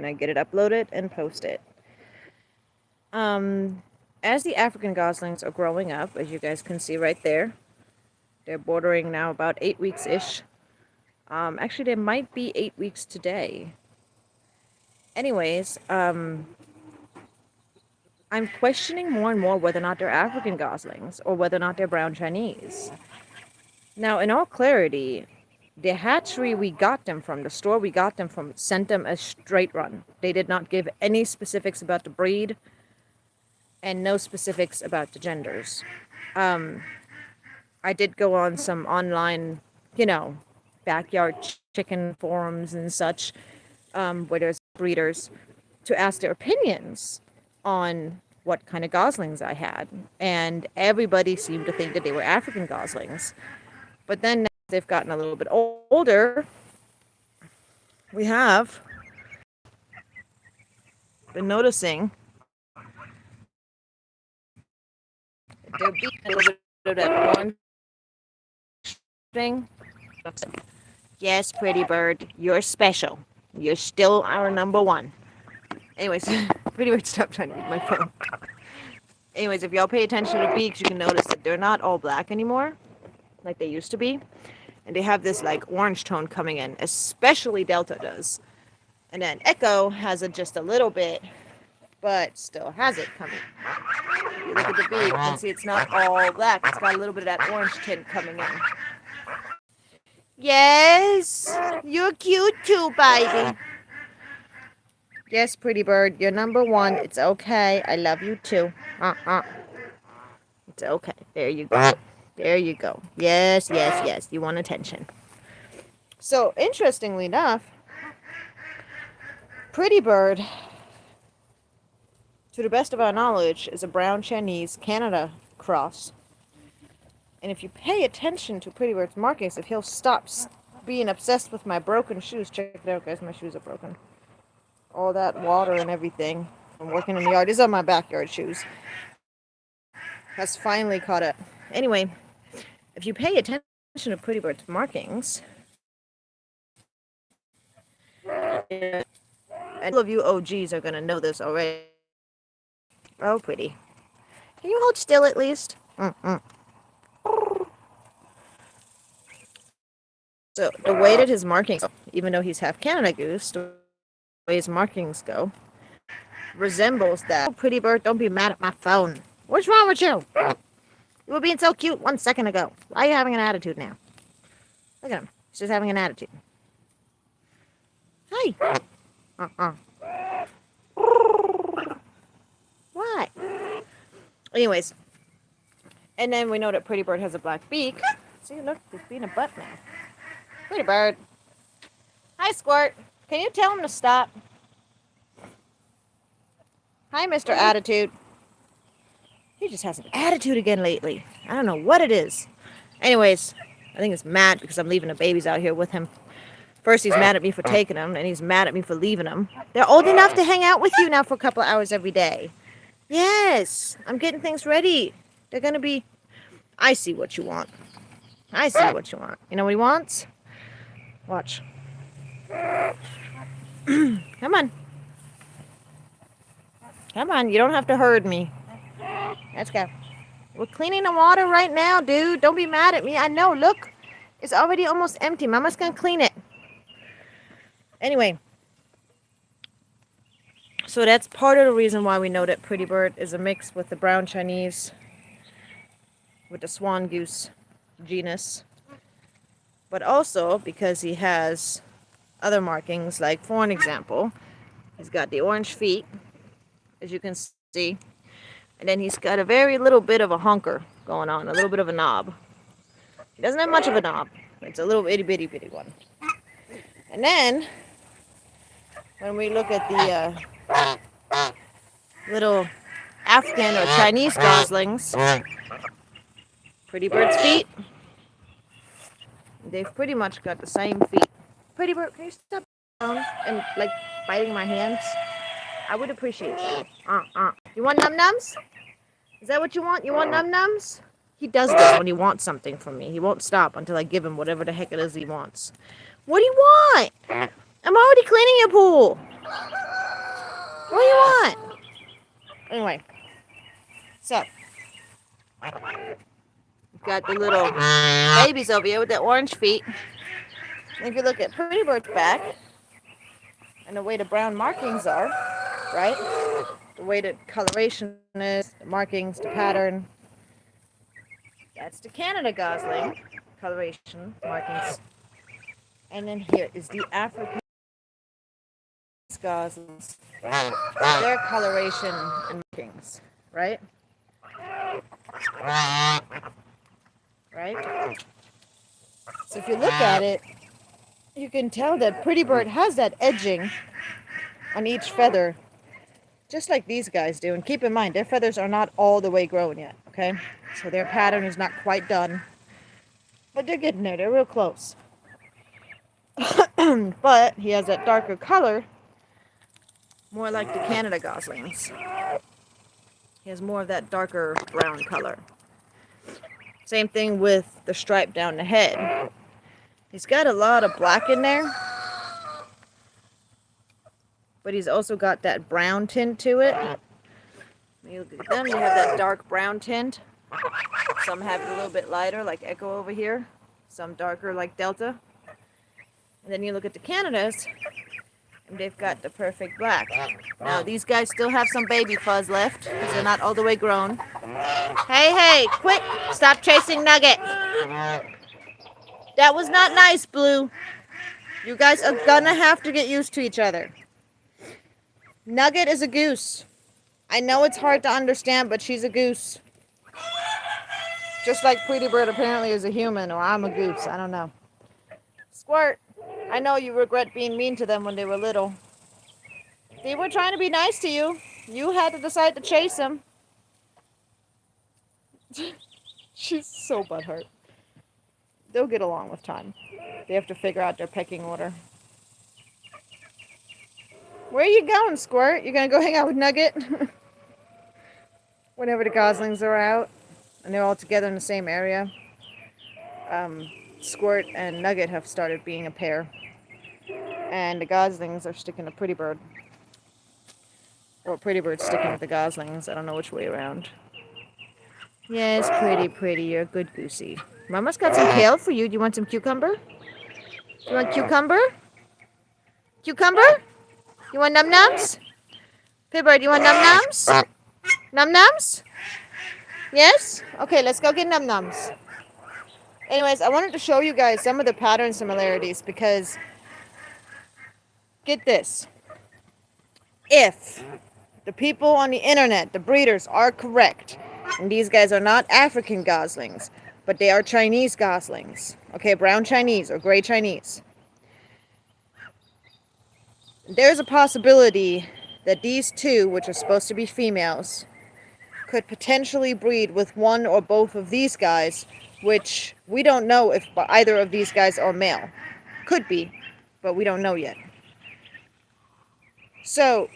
when I get it uploaded and post it. As the African goslings are growing up, as you guys can see right there, they're bordering now about 8 weeks-ish. Actually, they might be 8 weeks today. Anyways, I'm questioning more and more whether or not they're African goslings or whether or not they're brown Chinese. Now, in all clarity, the hatchery we got them from, the store we got them from, sent them a straight run. They did not give any specifics about the breed and no specifics about the genders. I did go on some online, backyard chicken forums and such, where there's breeders, to ask their opinions on what kind of goslings I had. And everybody seemed to think that they were African goslings. But then, as they've gotten a little bit older, we have been noticing there being a little bit of that orange thing. Yes, pretty bird, you're special. You're still our number one. Anyways, pretty bird, stop trying to eat my phone. Anyways, if y'all pay attention to the beaks, you can notice that they're not all black anymore, like they used to be. And they have this like orange tone coming in, especially Delta does. And then Echo has it just a little bit, but still has it coming. If you look at the beak, you can see it's not all black. It's got a little bit of that orange tint coming in. Yes, you're cute too, baby. Yes, pretty bird, you're number one. It's okay. I love you too. It's okay. There you go. There you go. Yes, yes, yes. You want attention. So, interestingly enough, Pretty Bird, to the best of our knowledge, is a brown Chinese Canada cross. And if you pay attention to Pretty Bird's markings, if he'll stop being obsessed with my broken shoes, check it out, guys, my shoes are broken. All that water and everything from working in the yard. These are my backyard shoes. Has finally caught up. Anyway, if you pay attention to Pretty Bird's markings, and all of you OGs are going to know this already. Oh, Pretty. Can you hold still at least? So the way that his markings, even though he's half Canada Goose, the way his markings go, resembles that. Oh, Pretty Bird, don't be mad at my phone. What's wrong with you? You were being so cute 1 second ago. Why are you having an attitude now? Look at him. He's just having an attitude. Hi. What? Anyways. And then we know that Pretty Bird has a black beak. See, look, he's being a butt now. Pretty Bird. Hi, Squirt. Can you tell him to stop? Hi, Mr. Attitude. He just has an attitude again lately. I don't know what it is. Anyways, I think it's mad because I'm leaving the babies out here with him. First, he's mad at me for taking them, and he's mad at me for leaving them. They're old enough to hang out with you now for a couple of hours every day. Yes, I'm getting things ready. They're going to be... I see what you want. I see what you want. You know what he wants? Watch. Come on. Come on, you don't have to herd me. Let's go. We're cleaning the water right now, dude. Don't be mad at me. I know, look. It's already almost empty. Mama's going to clean it. Anyway. So that's part of the reason why we know that Pretty Bird is a mix with the brown Chinese, with the swan goose genus. But also because he has other markings, like for an example, he's got the orange feet, as you can see. And then he's got a very little bit of a honker going on, a little bit of a knob. He doesn't have much of a knob. It's a little itty bitty bitty one. And then, when we look at the little African or Chinese goslings, Pretty Bird's feet, they've pretty much got the same feet. Pretty Bird, can you stop down and like biting my hands? I would appreciate that. You want num-nums? Is that what you want? You want num-nums? He does this when he wants something from me. He won't stop until I give him whatever the heck it is he wants. What do you want? I'm already cleaning your pool. What do you want? Anyway, so we've got the little babies over here with the orange feet. And if you look at Pretty Bird's back and the way the brown markings are, right? The way the coloration is, the markings, the pattern. That's the Canada gosling coloration markings. And then here is the African goslings. Their coloration and markings, right? Right? So if you look at it, you can tell that Pretty Bird has that edging on each feather, just like these guys do. And keep in mind, their feathers are not all the way grown yet, okay? So their pattern is not quite done. But they're getting there. They're real close. But he has that darker color, more like the Canada goslings. He has more of that darker brown color. Same thing with the stripe down the head. He's got a lot of black in there, but he's also got that brown tint to it. When you look at them, you have that dark brown tint. Some have it a little bit lighter, like Echo over here. Some darker, like Delta. And then you look at the Canadas, and they've got the perfect black. Now, these guys still have some baby fuzz left, because they're not all the way grown. Hey, quit! Stop chasing Nugget! That was not nice, Blue. You guys are gonna have to get used to each other. Nugget is a goose. I know it's hard to understand, but she's a goose. Just like Pretty Bird apparently is a human, or I'm a goose. I don't know. Squirt, I know you regret being mean to them when they were little. They were trying to be nice to you. You had to decide to chase them. She's so butthurt. They'll get along with time. They have to figure out their pecking order. Where are you going, Squirt? You gonna go hang out with Nugget? Whenever the goslings are out and they're all together in the same area. Squirt and Nugget have started being a pair. And the goslings are sticking to Pretty Bird. Or Pretty Bird's sticking with the goslings. I don't know which way around. Yes, pretty. You're a good goosey. Mama's got some kale for you. Do you want some cucumber? You want cucumber? Cucumber? You want num-nums? Pretty Bird, you want num-nums? Num-nums? Yes? Okay, let's go get num-nums. Anyways, I wanted to show you guys some of the pattern similarities because, get this. If the people on the internet, the breeders, are correct, and these guys are not African goslings, but they are Chinese goslings, okay, brown Chinese or gray Chinese, there's a possibility that these two, which are supposed to be females, could potentially breed with one or both of these guys, which we don't know if either of these guys are male. Could be, but we don't know yet. So,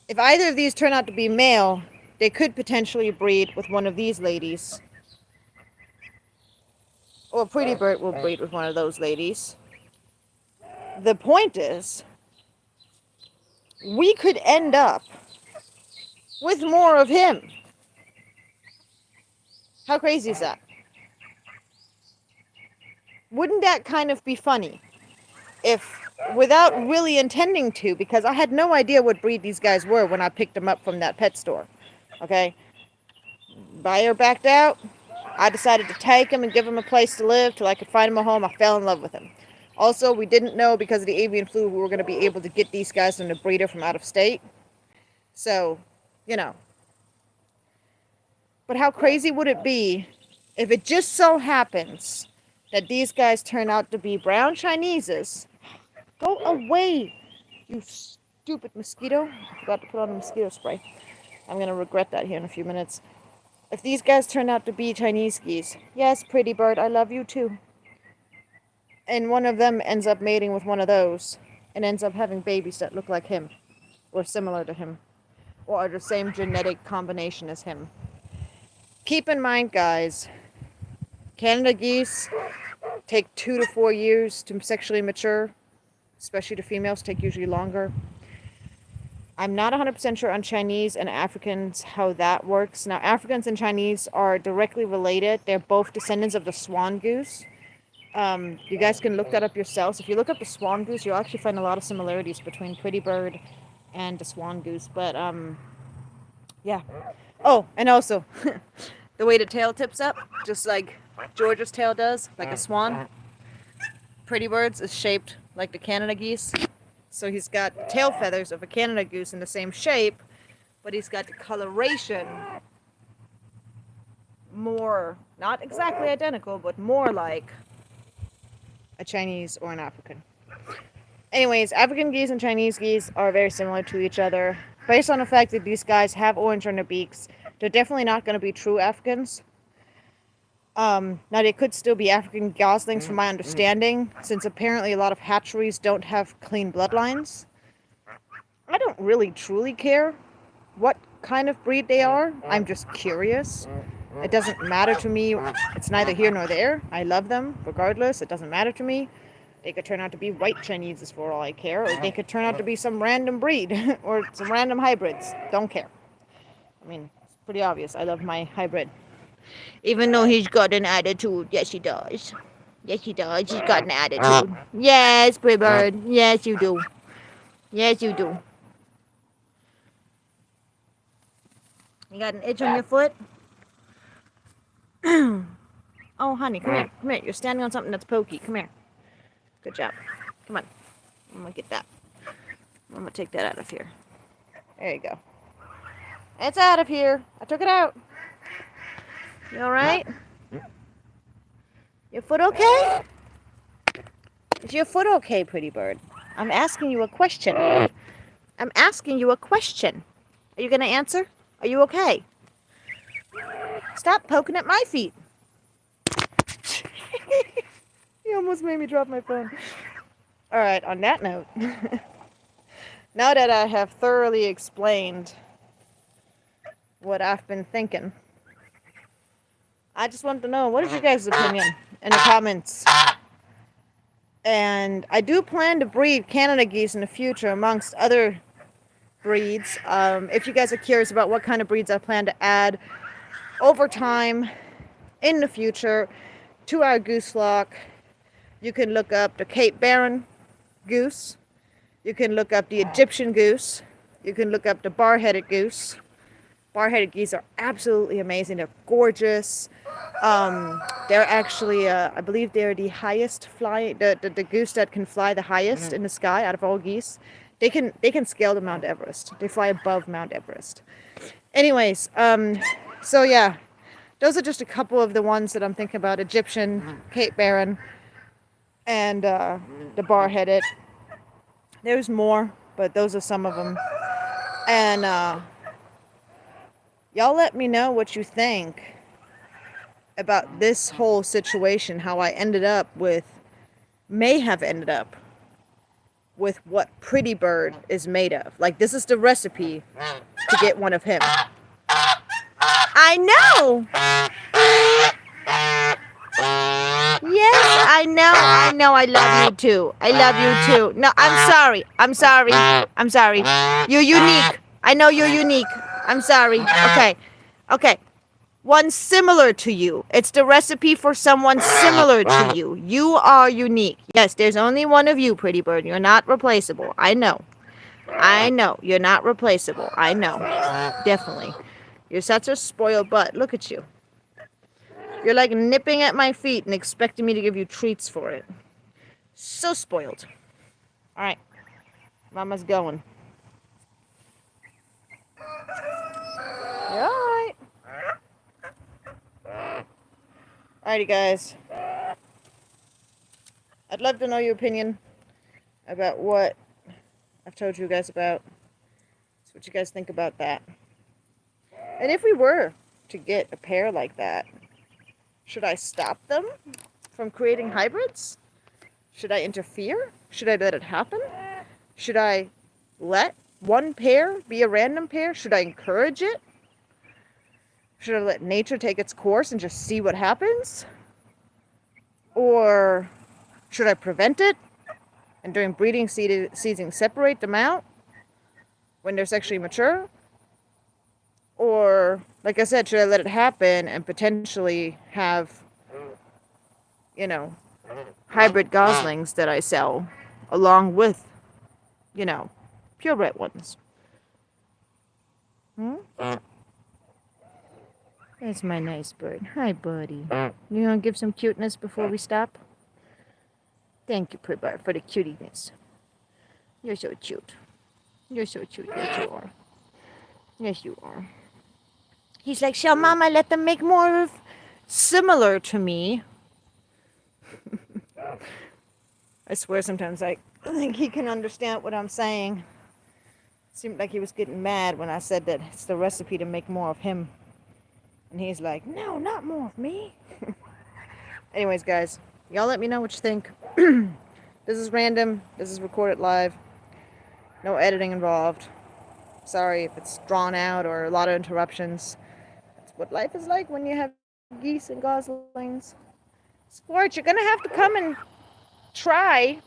if either of these turn out to be male, they could potentially breed with one of these ladies. Or Pretty Bird will breed with one of those ladies. The point is, we could end up with more of him. How crazy is that? Wouldn't that kind of be funny? If, without really intending to, because I had no idea what breed these guys were when I picked them up from that pet store. Okay? Buyer backed out. I decided to take him and give him a place to live till I could find him a home. I fell in love with him. Also, we didn't know because of the avian flu we were going to be able to get these guys from the breeder from out of state. So, you know. But how crazy would it be if it just so happens that these guys turn out to be brown Chineses? Go away, you stupid mosquito. I forgot to put on a mosquito spray. I'm going to regret that here in a few minutes. If these guys turn out to be Chinese geese, yes, Pretty Bird, I love you too. And one of them ends up mating with one of those and ends up having babies that look like him or similar to him or are the same genetic combination as him. Keep in mind, guys, Canada geese take 2 to 4 years to sexually mature. Especially the females take usually longer. I'm not 100% sure on Chinese and Africans how that works. Now, Africans and Chinese are directly related. They're both descendants of the swan goose. You guys can look that up yourselves. If you look up the swan goose, you'll actually find a lot of similarities between pretty bird and the swan goose. But yeah. Oh, and also the way the tail tips up, just like George's tail does, like a swan. Pretty bird's is shaped like the Canada geese. So he's got tail feathers of a Canada goose in the same shape, but he's got the coloration more, not exactly identical, but more like a Chinese or an African. Anyways, African geese and Chinese geese are very similar to each other. Based on the fact that these guys have orange on their beaks, they're definitely not going to be true Africans. Now, they could still be African goslings from my understanding, since apparently a lot of hatcheries don't have clean bloodlines. I don't really truly care what kind of breed they are. I'm just curious. It doesn't matter to me. It's neither here nor there. I love them regardless. It doesn't matter to me. They could turn out to be white Chineses for all I care, or they could turn out to be some random breed or some random hybrids. Don't care. I mean, it's pretty obvious. I love my hybrid. Even though he's got an attitude. Yes, he does. Yes, he does. He's got an attitude. Yes, pretty bird. Yes, you do. Yes, you do. You got an itch on your foot? Oh, honey, come here. Come here. You're standing on something that's pokey. Come here. Good job. Come on. I'm going to get that. I'm going to take that out of here. There you go. It's out of here. I took it out. You alright? Your foot okay? Is your foot okay, pretty bird? I'm asking you a question. I'm asking you a question. Are you going to answer? Are you okay? Stop poking at my feet. You almost made me drop my phone. Alright, on that note, now that I have thoroughly explained what I've been thinking, I just want to know, what is your guys' opinion in the comments? And I do plan to breed Canada geese in the future amongst other breeds. If you guys are curious about what kind of breeds I plan to add over time in the future to our goose flock, you can look up the Cape Barren goose. You can look up the Egyptian goose. You can look up the bar-headed goose. Bar-headed geese are absolutely amazing. They're gorgeous. They're actually, I believe they're the highest flying, the goose that can fly the highest in the sky out of all geese. They can scale to Mount Everest. They fly above Mount Everest. Anyways, so yeah, those are just a couple of the ones that I'm thinking about. Egyptian, Cape Barren, and the bar-headed. There's more, but those are some of them. And y'all let me know what you think about this whole situation, how I may have ended up with what Pretty Bird is made of. Like, this is the recipe to get one of him. I know! Yes, I know, I love you too. I love you too. No, I'm sorry. You're unique. I know you're unique. I'm sorry. Okay. One similar to you. It's the recipe for someone similar to you. You are unique. Yes, there's only one of you, Pretty Bird. You're not replaceable. I know. You're not replaceable. I know. Definitely. You're such a spoiled butt. Look at you. You're like nipping at my feet and expecting me to give you treats for it. So spoiled. Alright. Mama's going. You're alright. Alrighty, guys. I'd love to know your opinion about what I've told you guys about. So what you guys think about that. And if we were to get a pair like that, should I stop them from creating hybrids? Should I interfere? Should I let it happen? Should I let one pair be a random pair? Should I encourage it? Should I let nature take its course and just see what happens? Or should I prevent it and during breeding season separate them out? when they're sexually mature? Or, like I said, should I let it happen and potentially have, you know, hybrid goslings that I sell along with, you know, purebred ones? Hmm? That's my nice bird. Hi, buddy. You gonna give some cuteness before we stop? Thank you, Pibart, for the cutiness. You're so cute. You're so cute. Yes, you are. Yes, you are. He's like, shall Mama let them make more of similar to me? I swear sometimes I think he can understand what I'm saying. Seemed like he was getting mad when I said that it's the recipe to make more of him. And he's like, no, not more of me. Anyways, guys, y'all let me know what you think. This is random. This is recorded live. No editing involved. Sorry if it's drawn out or a lot of interruptions. That's what life is like when you have geese and goslings. Squirt, you're gonna have to come and try.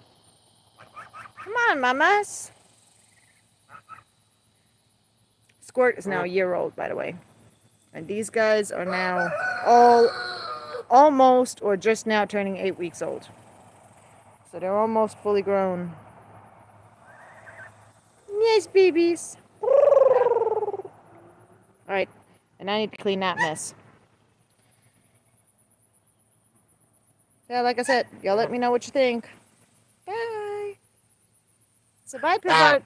Come on, mamas. Squirt is now a year old, by the way. And these guys are now all almost or just now turning 8 weeks old. So they're almost fully grown. Yes, babies. Alright, and I need to clean that mess. Yeah, like I said, y'all let me know what you think. Bye. Say bye, Pibbird.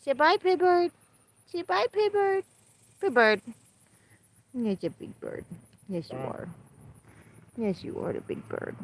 Say bye, Pibbird. Say bye, Pibbird. Pibbird. You're a big bird. Yes, you are. Yes, you are the big bird.